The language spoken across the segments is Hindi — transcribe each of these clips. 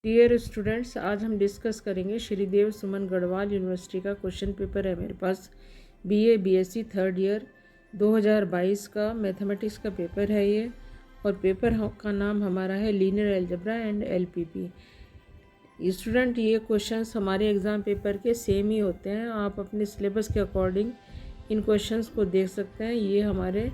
डियर स्टूडेंट्स, आज हम डिस्कस करेंगे श्रीदेव सुमन गढ़वाल यूनिवर्सिटी का क्वेश्चन पेपर है मेरे पास। बीए बीएससी थर्ड ईयर 2022 का मैथमेटिक्स का पेपर है ये। और पेपर का नाम हमारा है linear algebra and LPP. Student, ये क्वेश्चंस हमारे एग्ज़ाम पेपर के सेम ही होते हैं। आप अपने सिलेबस के अकॉर्डिंग इन क्वेश्चंस को देख सकते हैं। ये हमारे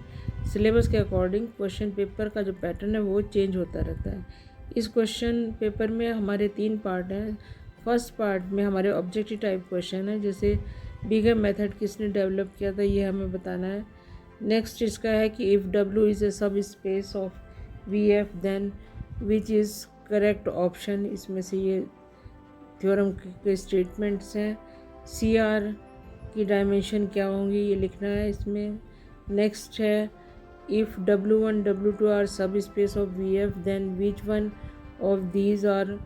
सिलेबस के अकॉर्डिंग क्वेश्चन पेपर का जो पैटर्न है वो चेंज होता रहता है। इस क्वेश्चन पेपर में हमारे 3 पार्ट हैं। फर्स्ट पार्ट में हमारे ऑब्जेक्टिव टाइप क्वेश्चन है, जैसे बिगर मेथड किसने डेवलप किया था ये हमें बताना है। नेक्स्ट इसका है कि if W is a subspace of V F then which is correct option. इसमें से ये थ्योरम के स्टेटमेंट्स हैं। सी आर की डायमेंशन क्या होंगी ये लिखना है इसमें। नेक्स्ट है if w1 w2 are subspace of vf then which one of these are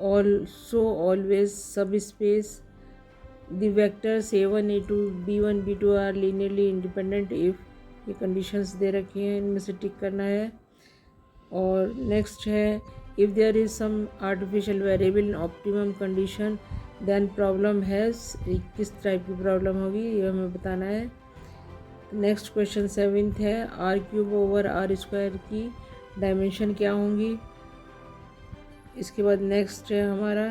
also always subspace. The vectors a1 a2 b1 b2 are linearly independent if ये conditions दे रखी हैं, इनमें से टिक करना है। और नेक्स्ट है if there is some artificial variable in optimum condition then problem has, किस टाइप की प्रॉब्लम होगी ये हमें बताना है। नेक्स्ट क्वेश्चन 7th है R cube over R square की डायमेंशन क्या होंगी। इसके बाद नेक्स्ट है हमारा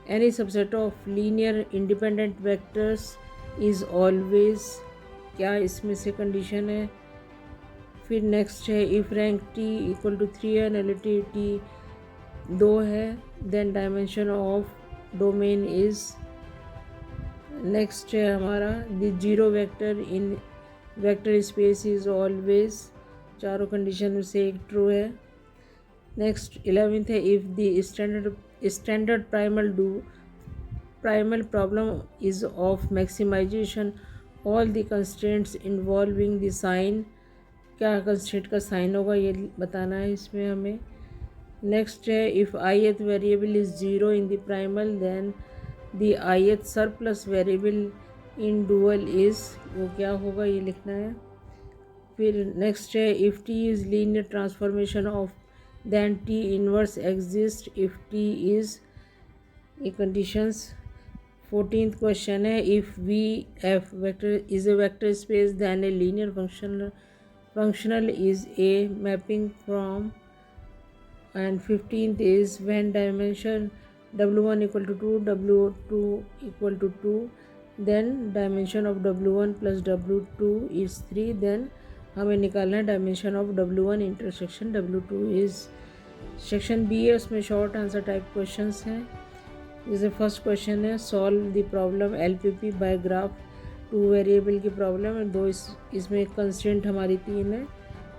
any subset of linear independent vectors is always, क्या इसमें से कंडीशन है। फिर नेक्स्ट है if rank T equal to 3 है, नलिटी टी 2 है, then dimension of domain is. Next है हमारा the zero vector in vector space is always, चारों कंडीशन में से एक ट्रू है। नेक्स्ट 11th है if the standard primal problem is of maximization all the constraints involving the sign, क्या कंस्ट्रेंट का साइन होगा ये बताना है इसमें हमें। नेक्स्ट है if ith variable is 0 in the primal then the ith surplus variable in dual is, वो क्या होगा ये लिखना है। फिर नेक्स्ट है if T is linear transformation of then T inverse exist if T is, ये कंडीशंस। 14th क्वेश्चन है if V F vector is a vector space then a linear functional is a mapping from. And 15th is when dimension w1 equal to 2 w2 equal to 2 then dimension of w1 plus w2 is 3, then हमें निकालना है dimension of w1 intersection w2 is. Section B है, उसमें शॉर्ट आंसर टाइप क्वेश्चंस हैं। जैसे फर्स्ट क्वेश्चन है solve the problem LPP by graph 2 variable की प्रॉब्लम है। दो इसमें कंस्ट्रेंट हमारी 3 है,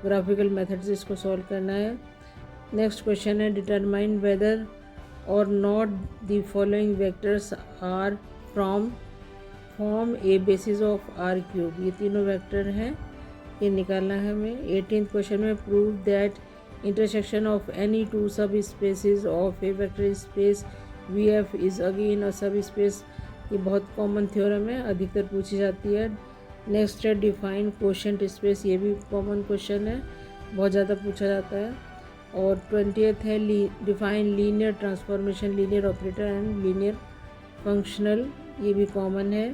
ग्राफिकल मेथड से इसको सॉल्व करना है। नेक्स्ट क्वेश्चन है determine whether or not the following vectors are from form a basis of R cube, ये तीनों वेक्टर हैं, ये निकालना है हमें। 18th क्वेश्चन में prove that intersection of any two subspaces of a vector space V F is again a subspace, ये बहुत कॉमन थ्योरम है, अधिकतर पूछी जाती है। नेक्स्ट है डिफाइन कोशेंट स्पेस, ये भी कॉमन क्वेश्चन है, बहुत ज़्यादा पूछा जाता है। और 20th है define linear transformation linear operator and linear functional, ये भी कॉमन है।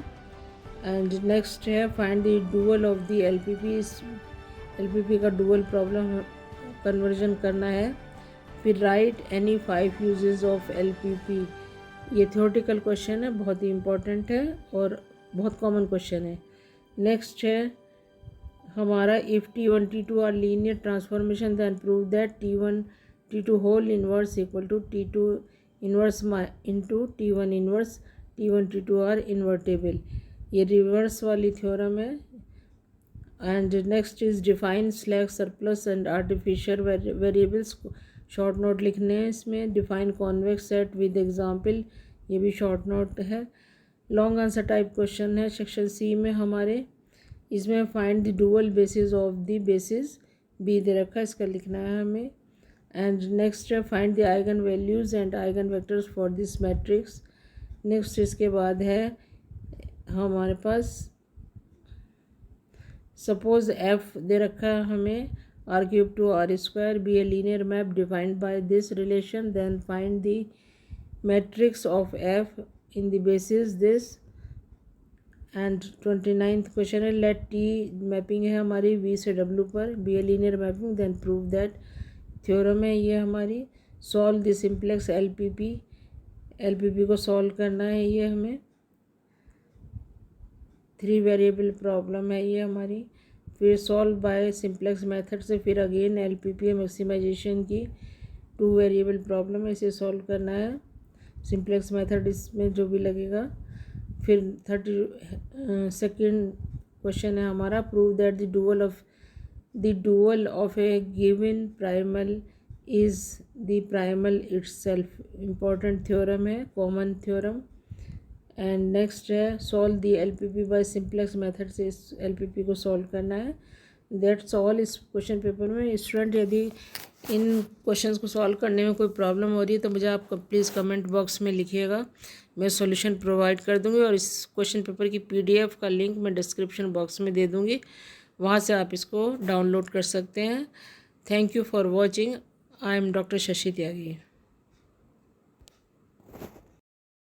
एंड नेक्स्ट है find the dual of the LPP का डुअल प्रॉब्लम कन्वर्जन करना है। फिर right any 5 uses of LPP, ये थ्योरेटिकल क्वेश्चन है, बहुत ही इंपॉर्टेंट है और बहुत कॉमन क्वेश्चन है। नेक्स्ट है हमारा if t1 t2 are linear transformation then prove that t1 t2 whole inverse equal to t2 inverse into t1 inverse t1 t2 are invertible, ये रिवर्स वाली थ्योरम है। And next is define slack surplus and artificial variables, short note लिखने हैं इसमें। Define convex set with example, ये भी शॉर्ट नोट है। लॉन्ग आंसर टाइप क्वेश्चन है सेक्शन सी में हमारे, इसमें find the dual basis of the basis B दे रखा है, इसका लिखना है हमें। एंड नेक्स्ट है find the eigenvalues and eigenvectors for this matrix. Next इसके बाद है हमारे पास सपोज एफ दे रखा है हमें r³ to r² be a linear map defined by this relation, then find the matrix of F in the basis this। And 29th question है लेट टी मैपिंग है हमारी वी से डब्ल्यू पर, be a linear mapping, then prove that. Theorem है ये हमारी, सॉल्व द सिंप्लेक्स एलपीपी को सॉल्व करना है ये हमें। 3 वेरिएबल प्रॉब्लम है ये हमारी। फिर सॉल्व बाय सिंप्लेक्स मेथड से, फिर अगेन एलपीपी मैक्सिमाइजेशन की 2 वेरिएबल प्रॉब्लम है, इसे सॉल्व करना है सिंप्लेक्स मेथड इसमें जो भी लगेगा। फिर 32nd क्वेश्चन है हमारा, prove that the dual of a given primal is the primal itself. Important theorem है, कॉमन थ्योरम। एंड नेक्स्ट है solve the LPP by simplex method से इस एलपीपी को सॉल्व करना है। दैट्स ऑल इस क्वेश्चन पेपर में। स्टूडेंट यदि इन क्वेश्चंस को सॉल्व करने में कोई प्रॉब्लम हो रही है तो मुझे आप प्लीज़ कमेंट बॉक्स में लिखिएगा, मैं सॉल्यूशन प्रोवाइड कर दूंगी। और इस क्वेश्चन पेपर की पीडीएफ का लिंक मैं डिस्क्रिप्शन बॉक्स में दे दूंगी, वहाँ से आप इसको डाउनलोड कर सकते हैं। Thank you for watching. I am doctor Shashi Tyagi.